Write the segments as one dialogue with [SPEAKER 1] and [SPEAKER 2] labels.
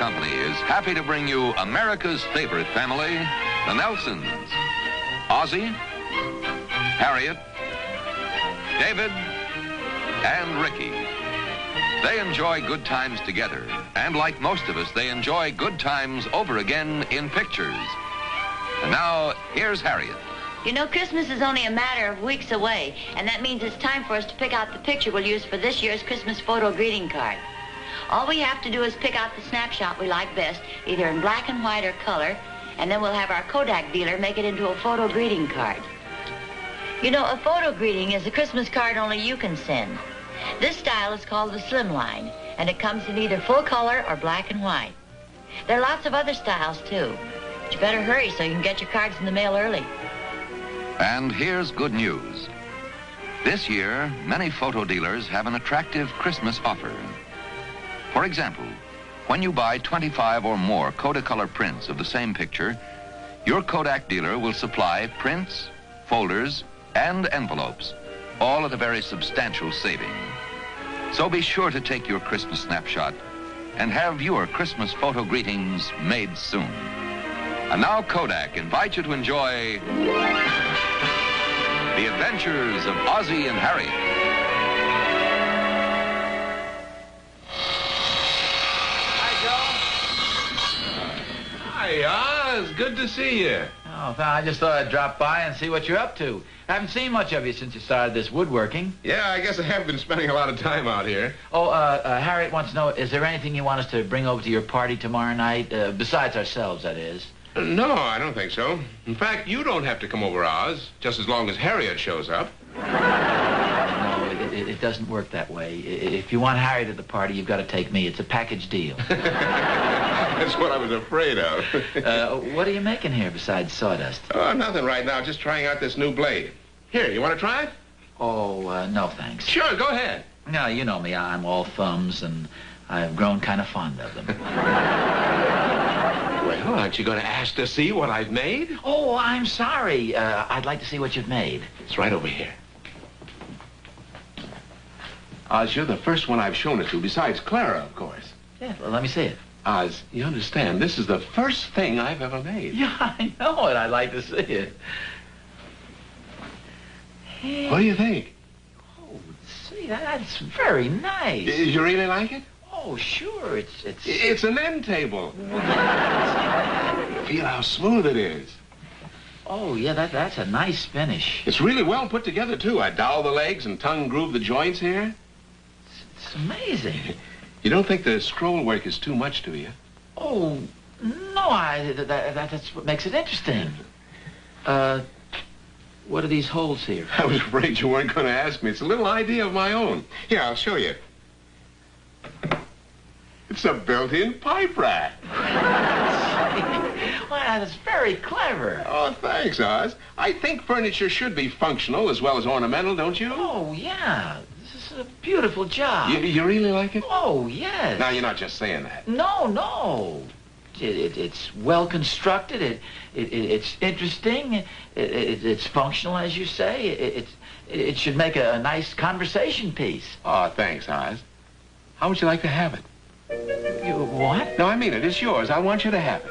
[SPEAKER 1] Company is happy to bring you America's favorite family, the Nelsons. Ozzie, Harriet, David, and Ricky. They enjoy good times together, and like most of us, they enjoy good times over again in pictures. And now, here's Harriet.
[SPEAKER 2] You know, Christmas is only a matter of weeks away, and that means it's time for us to pick out the picture we'll use for this year's Christmas photo greeting card. All we have to do is pick out the snapshot we like best, either in black and white or color, and then we'll have our Kodak dealer make it into a photo greeting card. You know, a photo greeting is a Christmas card only you can send. This style is called the slimline, and it comes in either full color or black and white. There are lots of other styles, too. But you better hurry so you can get your cards in the mail early.
[SPEAKER 1] And here's good news. This year, many photo dealers have an attractive Christmas offer. For example, when you buy 25 or more Kodacolor prints of the same picture, your Kodak dealer will supply prints, folders, and envelopes, all at a very substantial saving. So be sure to take your Christmas snapshot and have your Christmas photo greetings made soon. And now Kodak invites you to enjoy The Adventures of Ozzie and Harriet.
[SPEAKER 3] Hi, Oz. Good to see you.
[SPEAKER 4] Oh, I just thought I'd drop by and see what you're up to. I haven't seen much of you since you started this woodworking.
[SPEAKER 3] Yeah, I guess I have been spending a lot of time out here.
[SPEAKER 4] Oh, Harriet wants to know, is there anything you want us to bring over to your party tomorrow night? Besides ourselves, that is.
[SPEAKER 3] No, I don't think so. In fact, you don't have to come over, Oz, just as long as Harriet shows up.
[SPEAKER 4] No, it doesn't work that way. If you want Harriet at the party, you've got to take me. It's a package deal.
[SPEAKER 3] That's what I was afraid of.
[SPEAKER 4] What are you making here besides sawdust?
[SPEAKER 3] Oh, nothing right now. Just trying out this new blade. Here, you want to try it?
[SPEAKER 4] Oh, no, thanks.
[SPEAKER 3] Sure, go ahead.
[SPEAKER 4] No, you know me. I'm all thumbs, and I've grown kind of fond of them.
[SPEAKER 3] Well, aren't you going to ask to see what I've made?
[SPEAKER 4] Oh, I'm sorry. I'd like to see what you've made.
[SPEAKER 3] It's right over here. Oz, you're the first one I've shown it to, besides Clara, of course.
[SPEAKER 4] Yeah, well, let me see it.
[SPEAKER 3] Oz, you understand, this is the first thing I've ever made.
[SPEAKER 4] Yeah, I know it. I'd like to see it. Hey.
[SPEAKER 3] What do you think?
[SPEAKER 4] Oh, see, that's very nice.
[SPEAKER 3] You really like it?
[SPEAKER 4] Oh, sure.
[SPEAKER 3] It's an end table. Feel how smooth it is.
[SPEAKER 4] Oh, yeah, that's a nice finish.
[SPEAKER 3] It's really well put together, too. I dowel the legs and tongue groove the joints here.
[SPEAKER 4] It's amazing.
[SPEAKER 3] You don't think the scroll work is too much, do you?
[SPEAKER 4] Oh, no, that's what makes it interesting. What are these holes here?
[SPEAKER 3] I was afraid you weren't going to ask me. It's a little idea of my own. Here, I'll show you. It's a built-in pipe rack.
[SPEAKER 4] Well, that's very clever.
[SPEAKER 3] Oh, thanks, Oz. I think furniture should be functional as well as ornamental, don't you?
[SPEAKER 4] Oh, yeah. This is a beautiful job.
[SPEAKER 3] You really like it?
[SPEAKER 4] Oh, yes.
[SPEAKER 3] Now, you're not just saying that.
[SPEAKER 4] No. It's well constructed. It's interesting. It's functional, as you say. It should make a nice conversation piece.
[SPEAKER 3] Oh, thanks, Oz. How would you like to have it?
[SPEAKER 4] You what?
[SPEAKER 3] No, I mean it. It's yours. I want you to have it.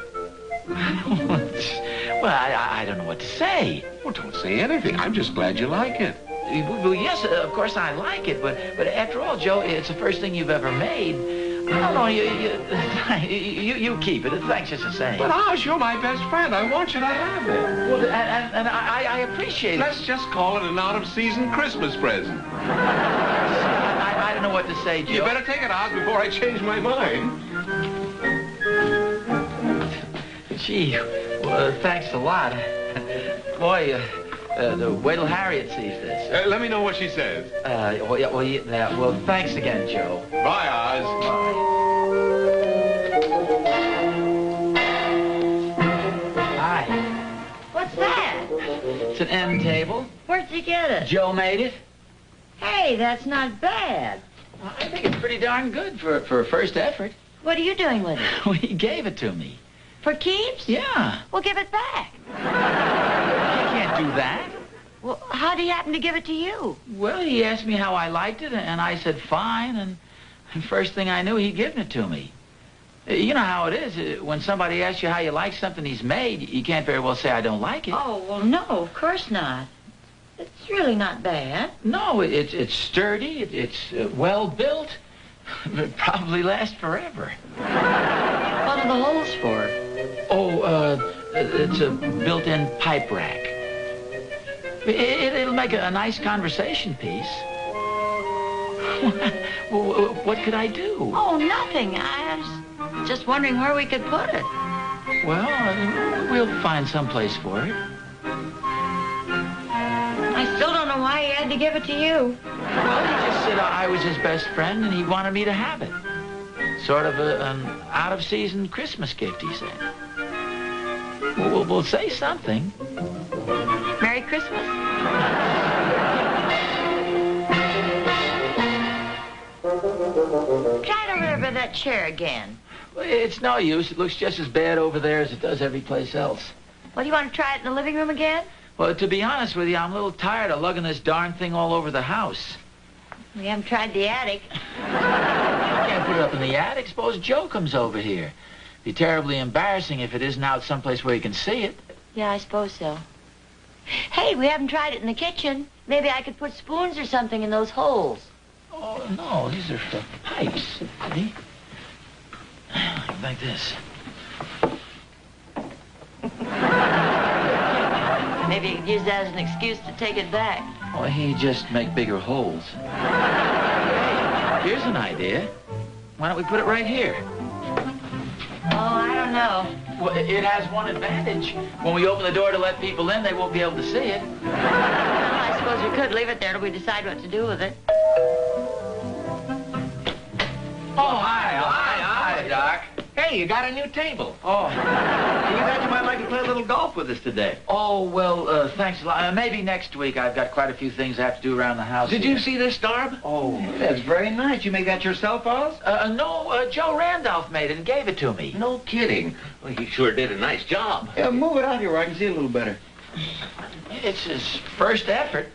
[SPEAKER 4] Well, I don't know what to say.
[SPEAKER 3] Well, don't say anything. I'm just glad you like it.
[SPEAKER 4] Well, yes, of course I like it, but after all, Joe, it's the first thing you've ever made. No, you keep it. Thanks just the same.
[SPEAKER 3] But Oz, you're my best friend. I want you to have it.
[SPEAKER 4] Well, and I appreciate it.
[SPEAKER 3] Let's just call it an out-of-season Christmas present.
[SPEAKER 4] I don't know what to say, Joe.
[SPEAKER 3] You better take it, Oz, before I change my mind.
[SPEAKER 4] Gee, well, thanks a lot. Boy, wait till Harriet sees this.
[SPEAKER 3] Let me know what she says.
[SPEAKER 4] Well, thanks again, Joe.
[SPEAKER 3] Bye, Oz.
[SPEAKER 4] Bye. Hi.
[SPEAKER 2] What's that?
[SPEAKER 4] It's an end table.
[SPEAKER 2] Where'd you get it?
[SPEAKER 4] Joe made it.
[SPEAKER 2] Hey, that's not bad.
[SPEAKER 4] I think it's pretty darn good for a first effort.
[SPEAKER 2] What are you doing with it?
[SPEAKER 4] Well, he gave it to me.
[SPEAKER 2] For keeps?
[SPEAKER 4] Yeah.
[SPEAKER 2] Well, give it back.
[SPEAKER 4] You can't do that.
[SPEAKER 2] Well, how'd he happen to give it to you?
[SPEAKER 4] Well, he asked me how I liked it, and I said fine, and first thing I knew, he'd given it to me. You know how it is. When somebody asks you how you like something he's made, you can't very well say, I don't like it.
[SPEAKER 2] Oh, well, no, of course not. It's really not bad.
[SPEAKER 4] No, it's sturdy, it's well built. It'll probably last forever.
[SPEAKER 2] What are the holes for?
[SPEAKER 4] Oh, it's a built-in pipe rack. It'll make a nice conversation piece. What could I do?
[SPEAKER 2] Oh, nothing. I was just wondering where we could put it.
[SPEAKER 4] Well, we'll find some place for it.
[SPEAKER 2] I still don't know why he had to give it to you.
[SPEAKER 4] Well, he just said I was his best friend and he wanted me to have it. Sort of an out-of-season Christmas gift, he said. We'll say something.
[SPEAKER 2] Merry Christmas. Try it over there by that chair again.
[SPEAKER 4] Well, it's no use. It looks just as bad over there as it does every place else.
[SPEAKER 2] Well, you want to try it in the living room again?
[SPEAKER 4] Well, to be honest with you, I'm a little tired of lugging this darn thing all over the house.
[SPEAKER 2] We haven't tried the attic.
[SPEAKER 4] I can't put it up in the attic. Suppose Joe comes over here. It'd be terribly embarrassing if it isn't out someplace where he can see it.
[SPEAKER 2] Yeah, I suppose so. Hey, we haven't tried it in the kitchen. Maybe I could put spoons or something in those holes.
[SPEAKER 4] Oh, no, these are for pipes. See? Like this.
[SPEAKER 2] Maybe you could use that as an excuse to take it back.
[SPEAKER 4] Oh, he just make bigger holes. Hey, here's an idea. Why don't we put it right here?
[SPEAKER 2] Oh, I don't know.
[SPEAKER 4] Well, it has one advantage. When we open the door to let people in, they won't be able to see it.
[SPEAKER 2] Well, I suppose we could leave it there till we decide what to do with it.
[SPEAKER 4] Oh, hi, Doc.
[SPEAKER 5] Hey, you got a new table.
[SPEAKER 4] Oh.
[SPEAKER 5] You thought you might like to play a little golf with us today.
[SPEAKER 4] Oh, well, thanks a lot. Maybe next week. I've got quite a few things I have to do around the house.
[SPEAKER 5] Did
[SPEAKER 4] here.
[SPEAKER 5] you see this, Darb?
[SPEAKER 4] Oh.
[SPEAKER 5] That's very nice. You made that yourself, Oz?
[SPEAKER 4] No, Joe Randolph made it and gave it to me.
[SPEAKER 5] No kidding. Well, he sure did a nice job.
[SPEAKER 6] Yeah, move it out here where I can see it a little better.
[SPEAKER 4] It's his first effort.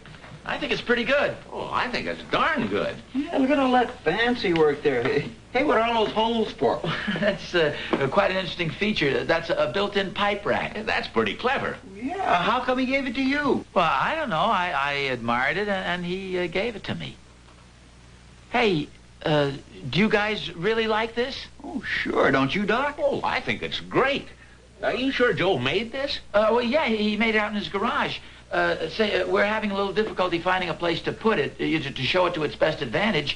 [SPEAKER 4] I think it's pretty good.
[SPEAKER 5] Oh, I think it's darn good.
[SPEAKER 6] Yeah, look at all that fancy work there. Hey, what are all those holes for?
[SPEAKER 4] That's quite an interesting feature. That's a built-in pipe rack.
[SPEAKER 5] That's pretty clever.
[SPEAKER 6] Yeah, how come he gave it to you?
[SPEAKER 4] Well, I don't know. I admired it, and he gave it to me. Hey, do you guys really like this?
[SPEAKER 6] Oh, sure. Don't you, Doc?
[SPEAKER 5] Oh, I think it's great. Are you sure Joe made this?
[SPEAKER 4] Well, yeah, he made it out in his garage. We're having a little difficulty finding a place to put it, to show it to its best advantage.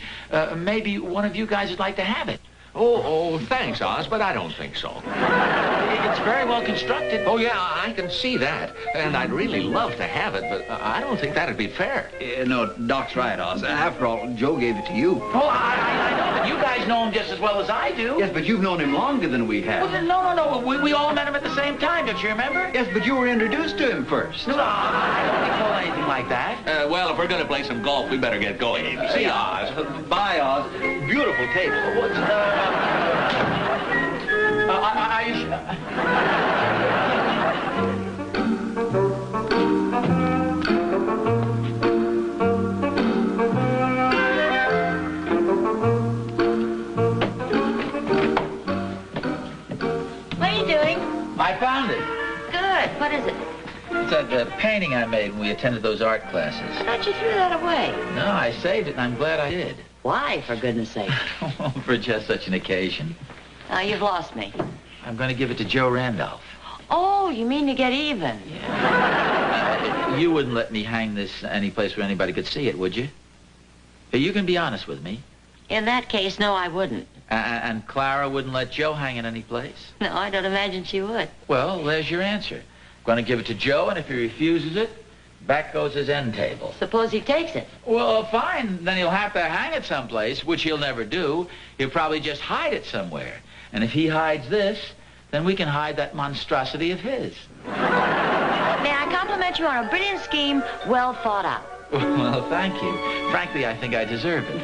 [SPEAKER 4] Maybe one of you guys would like to have it.
[SPEAKER 5] Oh, thanks, Oz, but I don't think so.
[SPEAKER 4] It's very well constructed.
[SPEAKER 5] Oh, yeah, I can see that. And I'd really love to have it, but I don't think that'd be fair.
[SPEAKER 6] No, Doc's right, Oz. After all, Joe gave it to you.
[SPEAKER 4] Well, I know, but you guys know him just as well as I do.
[SPEAKER 6] Yes, but you've known him longer than we have.
[SPEAKER 4] Well, then, no. We all met him at the same time, don't you remember?
[SPEAKER 6] Yes, but you were introduced to him first.
[SPEAKER 4] No, I don't recall anything like that.
[SPEAKER 5] Well, if we're going to play some golf, we better get going. See you, Oz.
[SPEAKER 6] Bye, Oz. Beautiful table.
[SPEAKER 4] What's,
[SPEAKER 2] What are you doing?
[SPEAKER 4] I found it.
[SPEAKER 2] Good. What is it?
[SPEAKER 4] It's that painting I made when we attended those art classes.
[SPEAKER 2] I thought you threw that away.
[SPEAKER 4] No, I saved it, and I'm glad I did.
[SPEAKER 2] Why, for goodness sake?
[SPEAKER 4] For just such an occasion.
[SPEAKER 2] You've lost me.
[SPEAKER 4] I'm going to give it to Joe Randolph.
[SPEAKER 2] Oh, you mean to get even?
[SPEAKER 4] Yeah. You wouldn't let me hang this any place where anybody could see it, would you? You can be honest with me.
[SPEAKER 2] In that case, no, I wouldn't.
[SPEAKER 4] And Clara wouldn't let Joe hang it any place?
[SPEAKER 2] No, I don't imagine she would.
[SPEAKER 4] Well, there's your answer. I'm going to give it to Joe, and if he refuses it, back goes his end table.
[SPEAKER 2] Suppose he takes it.
[SPEAKER 4] Well, fine. Then he'll have to hang it someplace, which he'll never do. He'll probably just hide it somewhere. And if he hides this, then we can hide that monstrosity of his.
[SPEAKER 2] May I compliment you on a brilliant scheme, well thought out?
[SPEAKER 4] Well, thank you. Frankly, I think I deserve it.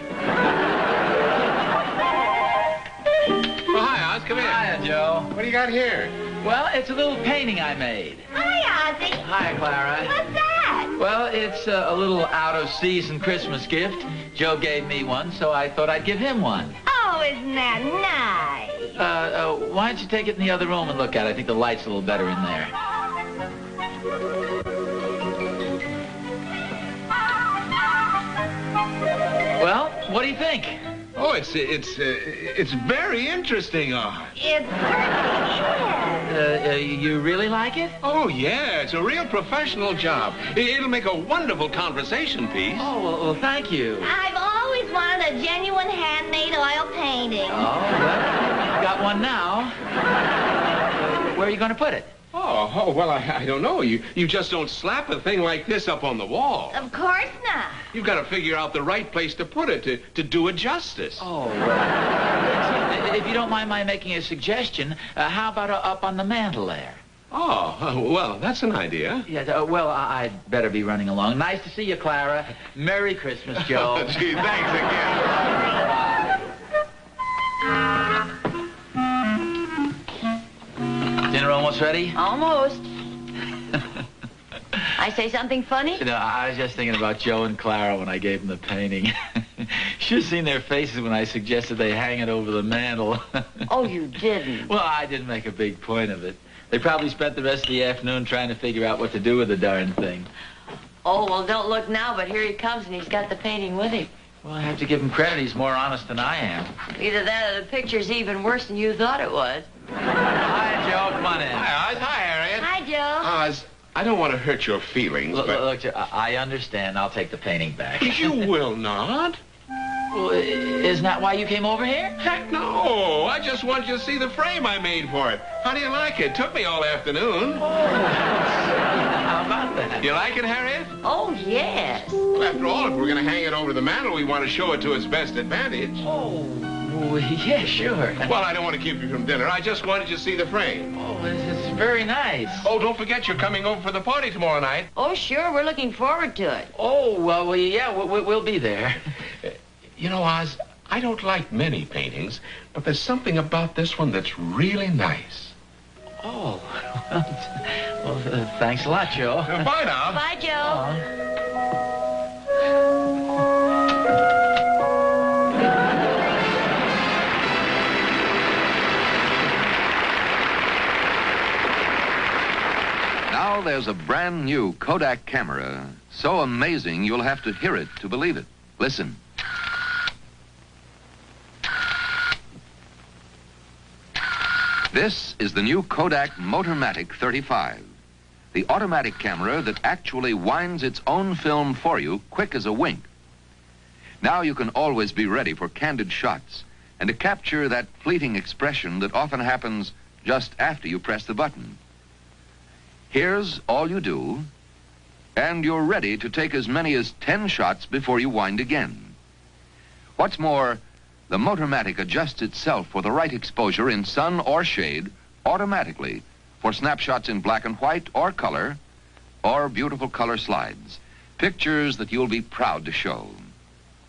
[SPEAKER 3] Oh, hi, Oz. Come in.
[SPEAKER 4] Hiya, Joe.
[SPEAKER 3] What do you got here?
[SPEAKER 4] Well, it's a little painting I made.
[SPEAKER 2] Hi, Ozzie.
[SPEAKER 4] Hi, Clara.
[SPEAKER 2] What's that?
[SPEAKER 4] Well, it's a little out-of-season Christmas gift. Joe gave me one, so I thought I'd give him one.
[SPEAKER 2] Oh,
[SPEAKER 7] Oh, isn't that nice?
[SPEAKER 4] Why don't you take it in the other room and look at it? I think the light's a little better in there. Well, what do you think?
[SPEAKER 3] Oh, it's very interesting, Oz.
[SPEAKER 7] It certainly is.
[SPEAKER 4] You really like it?
[SPEAKER 3] Oh, yeah, it's a real professional job. It'll make a wonderful conversation piece.
[SPEAKER 4] Oh, well, thank you.
[SPEAKER 7] I've always wanted a genuine handmade oil painting.
[SPEAKER 4] Oh, well, got one now. Where are you going to put it?
[SPEAKER 3] Oh, well, I don't know. You just don't slap a thing like this up on the wall.
[SPEAKER 7] Of course not.
[SPEAKER 3] You've got to figure out the right place to put it to do it justice.
[SPEAKER 4] Oh, well, if you don't mind my making a suggestion, how about up on the mantel there?
[SPEAKER 3] Oh, well, that's an idea.
[SPEAKER 4] Yeah, well, I'd better be running along. Nice to see you, Clara. Merry Christmas, Joe.
[SPEAKER 3] Gee, thanks again.
[SPEAKER 4] Dinner almost ready?
[SPEAKER 2] Almost. I say something funny?
[SPEAKER 4] No, I was just thinking about Joe and Clara when I gave them the painting. Should have seen their faces when I suggested they hang it over the mantel.
[SPEAKER 2] Oh, you didn't.
[SPEAKER 4] Well, I didn't make a big point of it. They probably spent the rest of the afternoon trying to figure out what to do with the darn thing.
[SPEAKER 2] Oh, well, don't look now, but here he comes, and he's got the painting with him.
[SPEAKER 4] Well, I have to give him credit. He's more honest than I am.
[SPEAKER 2] Either that or the picture's even worse than you thought it was.
[SPEAKER 4] Hi, Joe. Come on in.
[SPEAKER 3] Hi, Oz. Hi, Harriet.
[SPEAKER 7] Hi, Joe.
[SPEAKER 3] Oz, I don't want to hurt your feelings,
[SPEAKER 4] Look,
[SPEAKER 3] but...
[SPEAKER 4] look, Joe, I understand. I'll take the painting back.
[SPEAKER 3] You will not.
[SPEAKER 4] Well, isn't that why you came over here?
[SPEAKER 3] Heck no. I just want you to see the frame I made for it. How do you like it? Took me all afternoon.
[SPEAKER 4] How about that?
[SPEAKER 3] You like it, Harriet?
[SPEAKER 2] Oh, yes.
[SPEAKER 3] Well, after all, if we're going to hang it over the mantel, we want to show it to its best advantage.
[SPEAKER 4] Oh, well, yeah, sure.
[SPEAKER 3] Well, I don't want to keep you from dinner. I just wanted you to see the frame.
[SPEAKER 4] Oh, it's very nice.
[SPEAKER 3] Oh, don't forget you're coming over for the party tomorrow night.
[SPEAKER 2] Oh, sure, we're looking forward to it.
[SPEAKER 4] Oh, well, yeah, we'll be there.
[SPEAKER 3] You know, Oz, I don't like many paintings, but there's something about this one that's really nice.
[SPEAKER 4] Oh, well, thanks a lot, Joe.
[SPEAKER 3] Bye now.
[SPEAKER 2] Bye, Joe.
[SPEAKER 1] Now there's a brand new Kodak camera, so amazing you'll have to hear it to believe it. Listen. This is the new Kodak Motormatic 35, the automatic camera that actually winds its own film for you quick as a wink. Now you can always be ready for candid shots and to capture that fleeting expression that often happens just after you press the button. Here's all you do, and you're ready to take as many as 10 shots before you wind again. What's more, the Motormatic adjusts itself for the right exposure in sun or shade automatically for snapshots in black and white or color, or beautiful color slides, pictures that you'll be proud to show.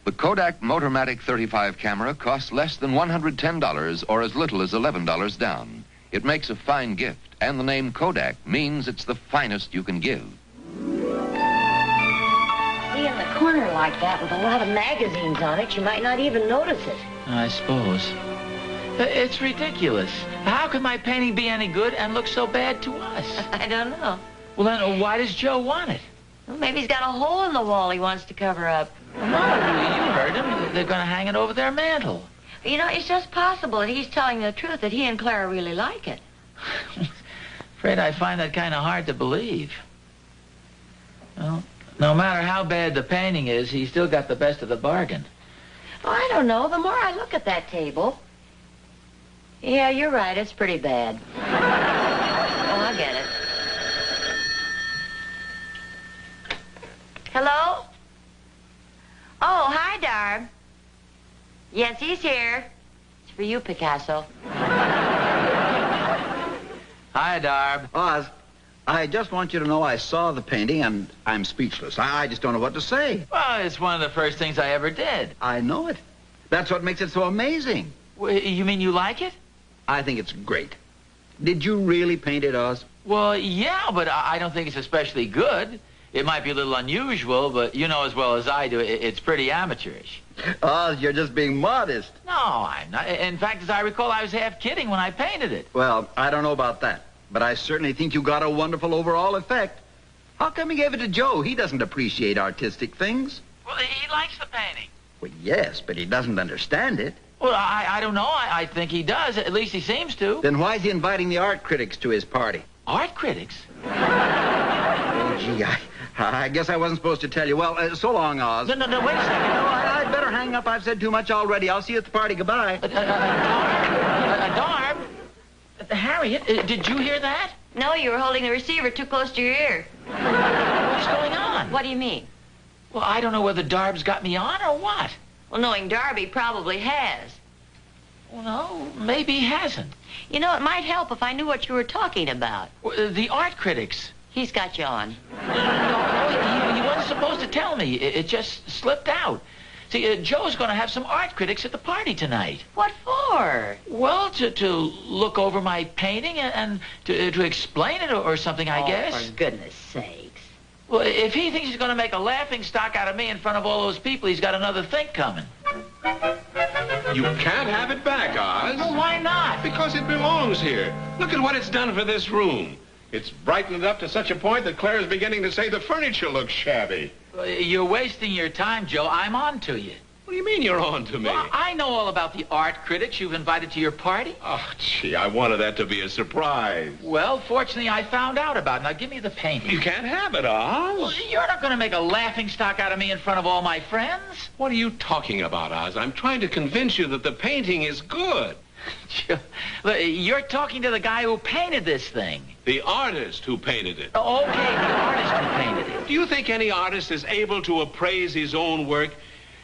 [SPEAKER 1] The Kodak Motormatic 35 camera costs less than $110 or as little as $11 down. It makes a fine gift, and the name Kodak means it's the finest you can give.
[SPEAKER 2] See, in the corner like that with a lot of magazines on it, you might not even notice it.
[SPEAKER 4] I suppose. It's ridiculous. How could my painting be any good and look so bad to us?
[SPEAKER 2] I don't know.
[SPEAKER 4] Well, then why does Joe want it?
[SPEAKER 2] Well, maybe he's got a hole in the wall he wants to cover up.
[SPEAKER 4] No, you heard him. They're going to hang it over their mantel.
[SPEAKER 2] You know, it's just possible that he's telling the truth, that he and Clara really like it.
[SPEAKER 4] Afraid I find that kind of hard to believe. Well, no matter how bad the painting is, he still got the best of the bargain.
[SPEAKER 2] Oh, I don't know. The more I look at that table... Yeah, you're right. It's pretty bad. Oh, I get it. Hello? Oh, hi, Darb. Yes, he's here. It's for you, Picasso.
[SPEAKER 4] Hi, Darb.
[SPEAKER 6] Oz, I just want you to know I saw the painting and I'm speechless. I just don't know what to say.
[SPEAKER 4] Well, it's one of the first things I ever did.
[SPEAKER 6] I know it. That's what makes it so amazing.
[SPEAKER 4] You mean you like it?
[SPEAKER 6] I think it's great. Did you really paint it, Oz?
[SPEAKER 4] Well, yeah, but I don't think it's especially good. It might be a little unusual, but you know as well as I do, it's pretty amateurish.
[SPEAKER 6] Oz, you're just being modest.
[SPEAKER 4] No, I'm not. In fact, as I recall, I was half kidding when I painted it.
[SPEAKER 6] Well, I don't know about that, but I certainly think you got a wonderful overall effect. How come you gave it to Joe? He doesn't appreciate artistic things.
[SPEAKER 4] Well, he likes the painting.
[SPEAKER 6] Well, yes, but he doesn't understand it.
[SPEAKER 4] Well, I don't know. I think he does. At least he seems to.
[SPEAKER 6] Then why is he inviting the art critics to his party?
[SPEAKER 4] Art critics?
[SPEAKER 6] Oh, gee, I guess I wasn't supposed to tell you. Well, so long, Oz.
[SPEAKER 4] No, wait a second.
[SPEAKER 6] No, I'd better hang up. I've said too much already. I'll see you at the party. Goodbye.
[SPEAKER 4] Darb? Harriet, did you hear that?
[SPEAKER 2] No, you were holding the receiver too close to your ear.
[SPEAKER 4] What's going on?
[SPEAKER 2] What do you mean?
[SPEAKER 4] Well, I don't know whether Darb's got me on or what.
[SPEAKER 2] Well, knowing Darby probably has.
[SPEAKER 4] Well, no, maybe he hasn't.
[SPEAKER 2] You know, it might help if I knew what you were talking about.
[SPEAKER 4] Well, the art critics.
[SPEAKER 2] He's got you on.
[SPEAKER 4] No, he wasn't supposed to tell me. It just slipped out. See, Joe's going to have some art critics at the party tonight.
[SPEAKER 2] What for?
[SPEAKER 4] Well, to look over my painting and to explain it or something, I guess.
[SPEAKER 2] For goodness sakes.
[SPEAKER 4] Well, if he thinks he's going to make a laughing stock out of me in front of all those people, he's got another think coming.
[SPEAKER 3] You can't have it back, Oz.
[SPEAKER 4] Well, why not?
[SPEAKER 3] Because it belongs here. Look at what it's done for this room. It's brightened it up to such a point that Claire's beginning to say the furniture looks shabby.
[SPEAKER 4] You're wasting your time, Joe. I'm on to you.
[SPEAKER 3] What do you mean you're on to me?
[SPEAKER 4] Well, I know all about the art critics you've invited to your party.
[SPEAKER 3] Oh, gee, I wanted that to be a surprise.
[SPEAKER 4] Well, fortunately, I found out about it. Now, give me the painting.
[SPEAKER 3] You can't have it, Oz.
[SPEAKER 4] Well, you're not going to make a laughing stock out of me in front of all my friends.
[SPEAKER 3] What are you talking about, Oz? I'm trying to convince you that the painting is good.
[SPEAKER 4] You're talking to the guy who painted this thing.
[SPEAKER 3] The artist who painted it.
[SPEAKER 4] Okay, the artist who painted it.
[SPEAKER 3] Do you think any artist is able to appraise his own work?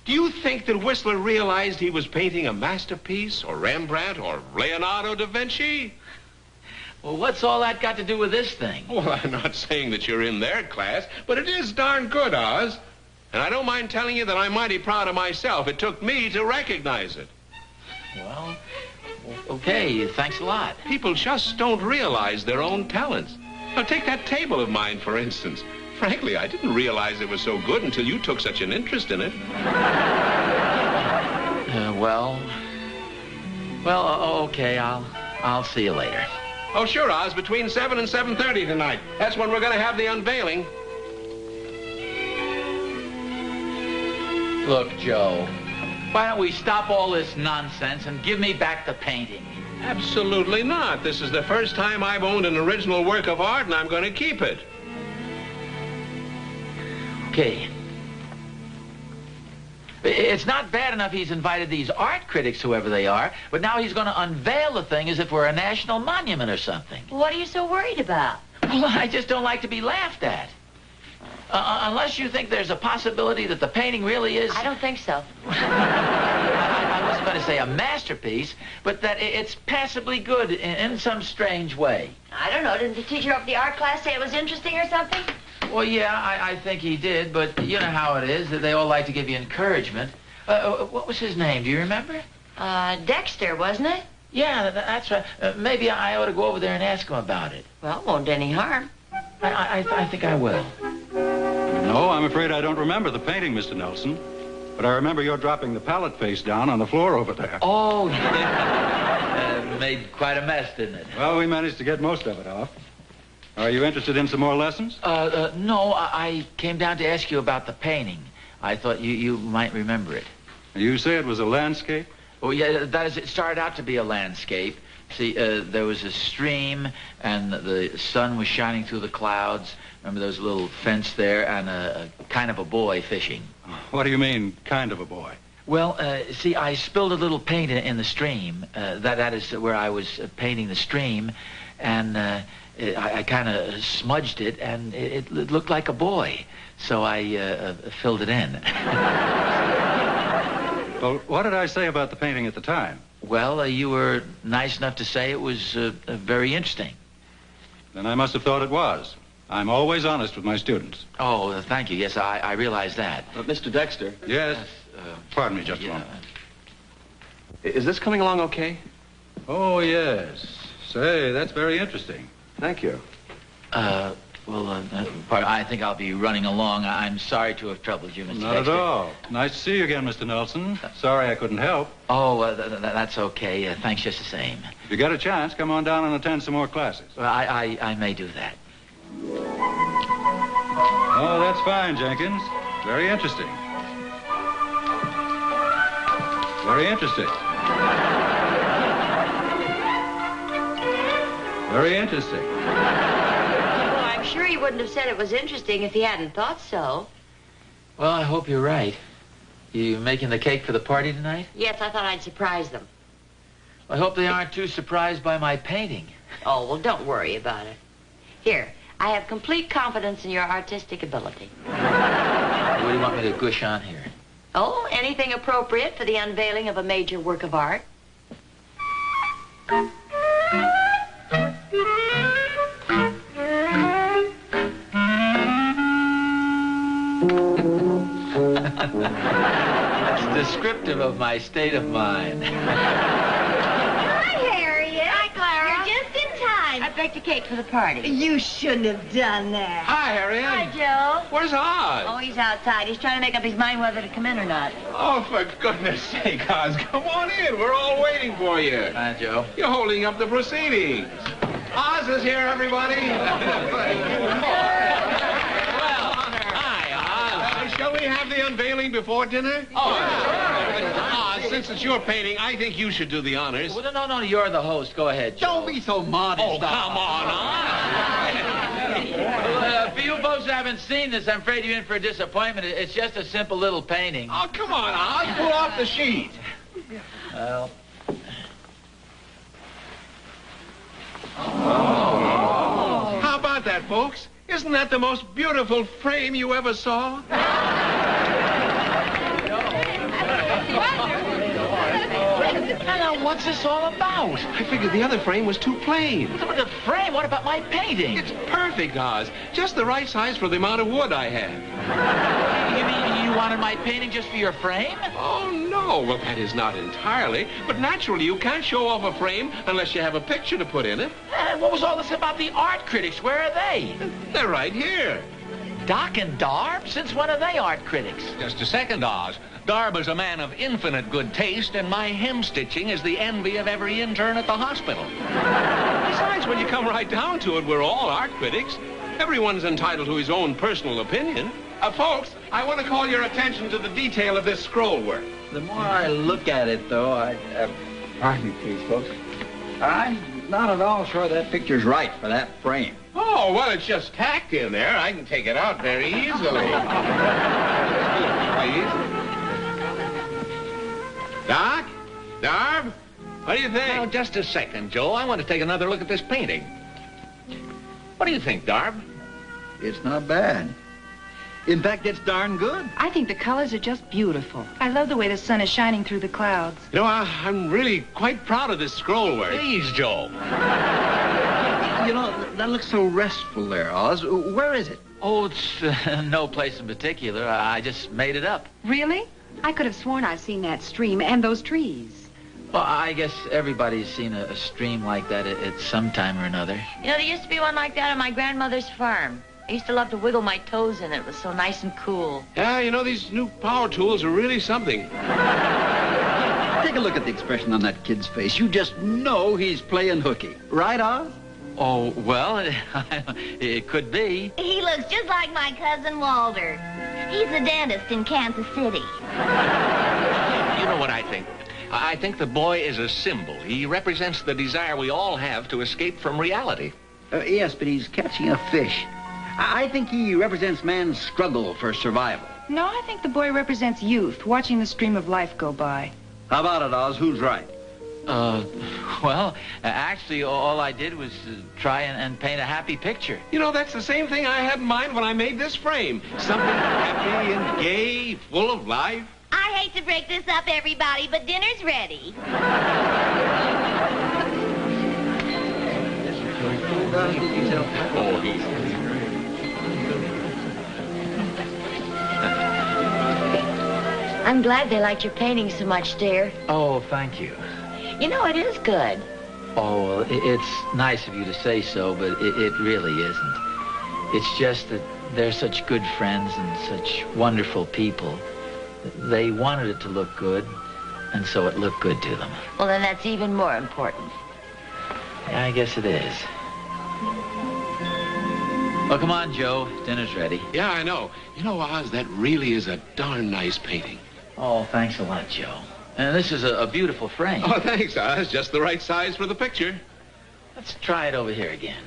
[SPEAKER 3] Do you think that Whistler realized he was painting a masterpiece, or Rembrandt, or Leonardo da Vinci?
[SPEAKER 4] Well, what's all that got to do with this thing?
[SPEAKER 3] Well, I'm not saying that you're in their class, but it is darn good, Oz. And I don't mind telling you that I'm mighty proud of myself. It took me to recognize it.
[SPEAKER 4] Well, okay, thanks a lot.
[SPEAKER 3] People just don't realize their own talents. Now, take that table of mine, for instance. Frankly, I didn't realize it was so good until you took such an interest in it.
[SPEAKER 4] Okay, I'll see you later.
[SPEAKER 3] Oh, sure, Oz, between 7 and 7:30 tonight. That's when we're going to have the unveiling.
[SPEAKER 4] Look, Joe, why don't we stop all this nonsense and give me back the painting?
[SPEAKER 3] Absolutely not. This is the first time I've owned an original work of art, and I'm going to keep it.
[SPEAKER 4] Okay. It's not bad enough he's invited these art critics, whoever they are, but now he's going to unveil the thing as if we're a national monument or something.
[SPEAKER 2] What are you so worried about?
[SPEAKER 4] Well, I just don't like to be laughed at. Unless you think there's a possibility that the painting really is...
[SPEAKER 2] I don't think so.
[SPEAKER 4] I wasn't going to say a masterpiece, but that it's passably good in some strange way.
[SPEAKER 2] I don't know. Didn't the teacher of the art class say it was interesting or something?
[SPEAKER 4] Well, yeah, I think he did, but you know how it is, that they all like to give you encouragement. What was his name? Do you remember?
[SPEAKER 2] Dexter, wasn't it?
[SPEAKER 4] Yeah, that's right. Maybe I ought to go over there and ask him about it.
[SPEAKER 2] Well, won't do any harm.
[SPEAKER 4] I think I will.
[SPEAKER 8] No, I'm afraid I don't remember the painting, Mr. Nelson. But I remember your dropping the palette face down on the floor over there.
[SPEAKER 4] Oh, yeah. Made quite a mess, didn't it?
[SPEAKER 8] Well, we managed to get most of it off. Are you interested in some more lessons?
[SPEAKER 4] No, I came down to ask you about the painting. I thought you might remember it.
[SPEAKER 8] You say it was a landscape?
[SPEAKER 4] Oh, yeah, that is, it started out to be a landscape. See, there was a stream, and the sun was shining through the clouds. Remember, there was a little fence there, and a kind of a boy fishing.
[SPEAKER 8] What do you mean, kind of a boy?
[SPEAKER 4] Well, see, I spilled a little paint in the stream. That is where I was painting the stream, and I kind of smudged it, and it looked like a boy. So I filled it in.
[SPEAKER 8] Well, what did I say about the painting at the time?
[SPEAKER 4] Well, you were nice enough to say it was very interesting.
[SPEAKER 8] Then I must have thought it was. I'm always honest with my students.
[SPEAKER 4] Oh, thank you. Yes, I realize that.
[SPEAKER 9] Mr. Dexter.
[SPEAKER 8] Yes? Pardon me just a moment.
[SPEAKER 9] Is this coming along okay?
[SPEAKER 8] Oh, yes. Say, that's very interesting.
[SPEAKER 9] Thank you.
[SPEAKER 4] Well, I think I'll be running along. I'm sorry to have troubled you, Mr.
[SPEAKER 8] Not
[SPEAKER 4] Dexter.
[SPEAKER 8] at all. Nice to see you again, Mr. Nelson. Sorry I couldn't help.
[SPEAKER 4] Oh, that's okay. Thanks just the same.
[SPEAKER 8] If you get a chance, come on down and attend some more classes.
[SPEAKER 4] Well, I may do that.
[SPEAKER 8] Oh, that's fine, Jenkins. Very interesting. Very interesting. Very interesting.
[SPEAKER 2] Well, I'm sure he wouldn't have said it was interesting if he hadn't thought so.
[SPEAKER 4] Well, I hope you're right. You making the cake for the party tonight?
[SPEAKER 2] Yes, I thought I'd surprise them.
[SPEAKER 4] I hope they aren't too surprised by my painting.
[SPEAKER 2] Oh, well, don't worry about it. Here, I have complete confidence in your artistic ability.
[SPEAKER 4] What do you want me to gush on here?
[SPEAKER 2] Oh, anything appropriate for the unveiling of a major work of art.
[SPEAKER 4] That's descriptive of my state of mind.
[SPEAKER 7] Hi, Harriet.
[SPEAKER 2] Hi, Clara.
[SPEAKER 7] You're just in time.
[SPEAKER 2] I baked a cake for the party.
[SPEAKER 7] You shouldn't have done that.
[SPEAKER 3] Hi, Harriet.
[SPEAKER 2] Hi, Joe.
[SPEAKER 3] Where's Oz?
[SPEAKER 2] Oh, he's outside. He's trying to make up his mind whether to come in or not.
[SPEAKER 3] Oh, for goodness sake, Oz, come on in. We're all waiting for you.
[SPEAKER 4] Hi, Joe.
[SPEAKER 3] You're holding up the proceedings. Oz is here, everybody. Shall we have the unveiling before dinner?
[SPEAKER 4] Oh,
[SPEAKER 3] Oz, since it's your painting, I think you should do the honors.
[SPEAKER 4] Well, no, you're the host. Go ahead, Joe.
[SPEAKER 6] Don't be so modest.
[SPEAKER 3] Oh, come on, Oz.
[SPEAKER 4] For you folks who haven't seen this, I'm afraid you're in for a disappointment. It's just a simple little painting.
[SPEAKER 3] Oh, come on, Oz. Pull off the sheet.
[SPEAKER 4] Well...
[SPEAKER 3] How about that, folks? Isn't that the most beautiful frame you ever saw?
[SPEAKER 4] Now, what's this all about?
[SPEAKER 3] I figured the other frame was too plain.
[SPEAKER 4] The frame? What about my painting?
[SPEAKER 3] It's perfect, Oz. Just the right size for the amount of wood I had.
[SPEAKER 4] You mean you wanted my painting just for your frame?
[SPEAKER 3] Oh, no. Well, that is not entirely. But naturally, you can't show off a frame unless you have a picture to put in it.
[SPEAKER 4] What was all this about the art critics? Where are they?
[SPEAKER 3] They're right here.
[SPEAKER 4] Doc and Darb? Since when are they art critics?
[SPEAKER 5] Just a second, Oz. Darb is a man of infinite good taste, and my hem stitching is the envy of every intern at the hospital.
[SPEAKER 3] Besides, when you come right down to it, we're all art critics. Everyone's entitled to his own personal opinion. Folks, I want to call your attention to the detail of this scroll work.
[SPEAKER 6] The more I look at it, though, pardon me, please, folks. I'm not at all sure that picture's right for that frame.
[SPEAKER 3] Oh, well, it's just tacked in there. I can take it out very easily. Please. Doc? Darb? What do you think?
[SPEAKER 5] Now, just a second, Joe. I want to take another look at this painting. What do you think, Darb?
[SPEAKER 6] It's not bad. In fact, it's darn good.
[SPEAKER 10] I think the colors are just beautiful. I love the way the sun is shining through the clouds.
[SPEAKER 3] You know, I'm really quite proud of this scroll work.
[SPEAKER 5] Please, Joe.
[SPEAKER 6] You know, that looks so restful there, Oz. Where is it?
[SPEAKER 4] Oh, it's no place in particular. I just made it up.
[SPEAKER 10] Really? I could have sworn I've seen that stream and those trees.
[SPEAKER 4] Well, I guess everybody's seen a stream like that at some time or another.
[SPEAKER 2] You know, there used to be one like that on my grandmother's farm. I used to love to wiggle my toes in it. It was so nice and cool.
[SPEAKER 3] Yeah, you know, these new power tools are really something.
[SPEAKER 6] Take a look at the expression on that kid's face. You just know he's playing hooky. Right, Oz?
[SPEAKER 4] Oh, well, it could be.
[SPEAKER 7] He looks just like my cousin Walter. He's a dentist in Kansas City.
[SPEAKER 5] You know what I think? I think the boy is a symbol. He represents the desire we all have to escape from reality.
[SPEAKER 6] Yes, but he's catching a fish. I think he represents man's struggle for survival.
[SPEAKER 10] No, I think the boy represents youth, watching the stream of life go by.
[SPEAKER 6] How about it, Oz? Who's right?
[SPEAKER 4] Well, actually, all I did was try and paint a happy picture.
[SPEAKER 3] You know, that's the same thing I had in mind when I made this frame. Something happy and gay, full of life.
[SPEAKER 7] I hate to break this up, everybody, but dinner's ready.
[SPEAKER 3] Oh, he's...
[SPEAKER 2] I'm glad they liked your painting so much, dear.
[SPEAKER 4] Oh, thank you.
[SPEAKER 2] You know, it is good.
[SPEAKER 4] Oh, well, it's nice of you to say so, but it really isn't. It's just that they're such good friends and such wonderful people. They wanted it to look good, and so it looked good to them.
[SPEAKER 2] Well, then that's even more important.
[SPEAKER 4] Yeah, I guess it is. Well, come on, Joe. Dinner's ready.
[SPEAKER 3] Yeah, I know. You know, Oz, that really is a darn nice painting.
[SPEAKER 4] Oh, thanks a lot, Joe. And this is a beautiful frame.
[SPEAKER 3] Oh, thanks, Oz. Just the right size for the picture.
[SPEAKER 4] Let's try it over here again.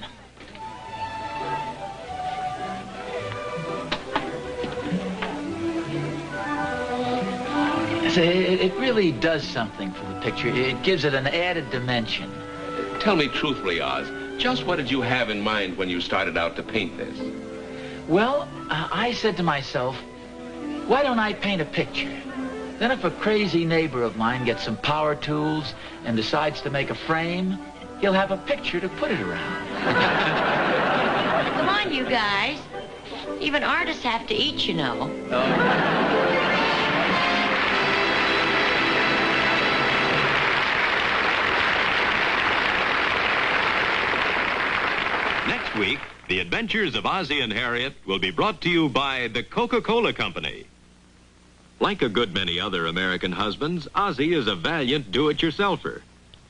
[SPEAKER 4] It really does something for the picture. It gives it an added dimension.
[SPEAKER 3] Tell me truthfully, Oz, just what did you have in mind when you started out to paint this?
[SPEAKER 4] Well, I said to myself, why don't I paint a picture? Then if a crazy neighbor of mine gets some power tools and decides to make a frame, he'll have a picture to put it around.
[SPEAKER 2] Come on, you guys. Even artists have to eat, you know.
[SPEAKER 11] Next week, The Adventures of Ozzie and Harriet will be brought to you by the Coca-Cola Company. Like a good many other American husbands, Ozzie is a valiant do-it-yourselfer.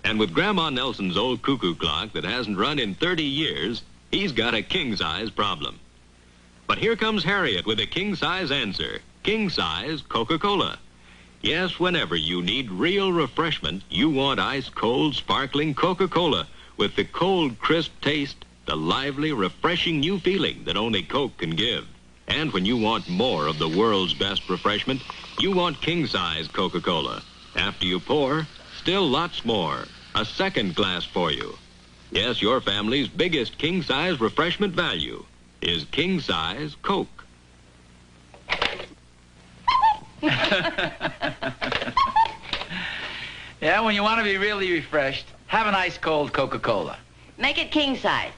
[SPEAKER 11] And with Grandma Nelson's old cuckoo clock that hasn't run in 30 years, he's got a king-size problem. But here comes Harriet with a king-size answer. King-size Coca-Cola. Yes, whenever you need real refreshment, you want ice-cold, sparkling Coca-Cola with the cold, crisp taste, the lively, refreshing new feeling that only Coke can give. And when you want more of the world's best refreshment, you want king-size Coca-Cola. After you pour, still lots more. A second glass for you. Yes, your family's biggest king-size refreshment value is king-size Coke.
[SPEAKER 4] Yeah, when you want to be really refreshed, have an ice-cold Coca-Cola.
[SPEAKER 2] Make it king size.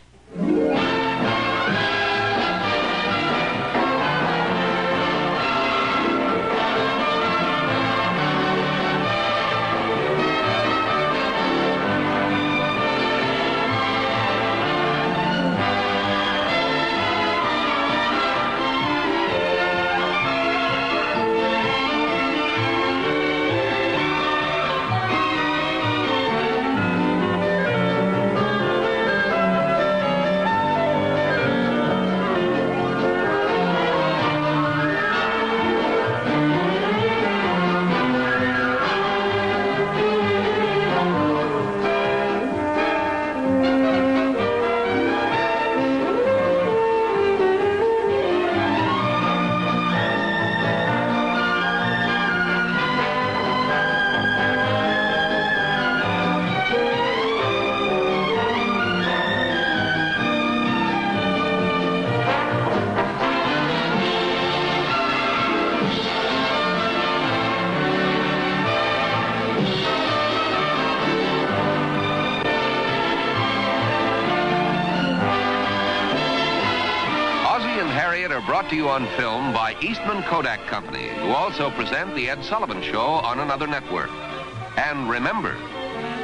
[SPEAKER 1] Brought to you on film by Eastman Kodak Company, who also present The Ed Sullivan Show on another network. And remember,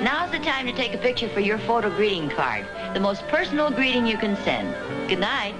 [SPEAKER 2] now's the time to take a picture for your photo greeting card, the most personal greeting you can send. Good night.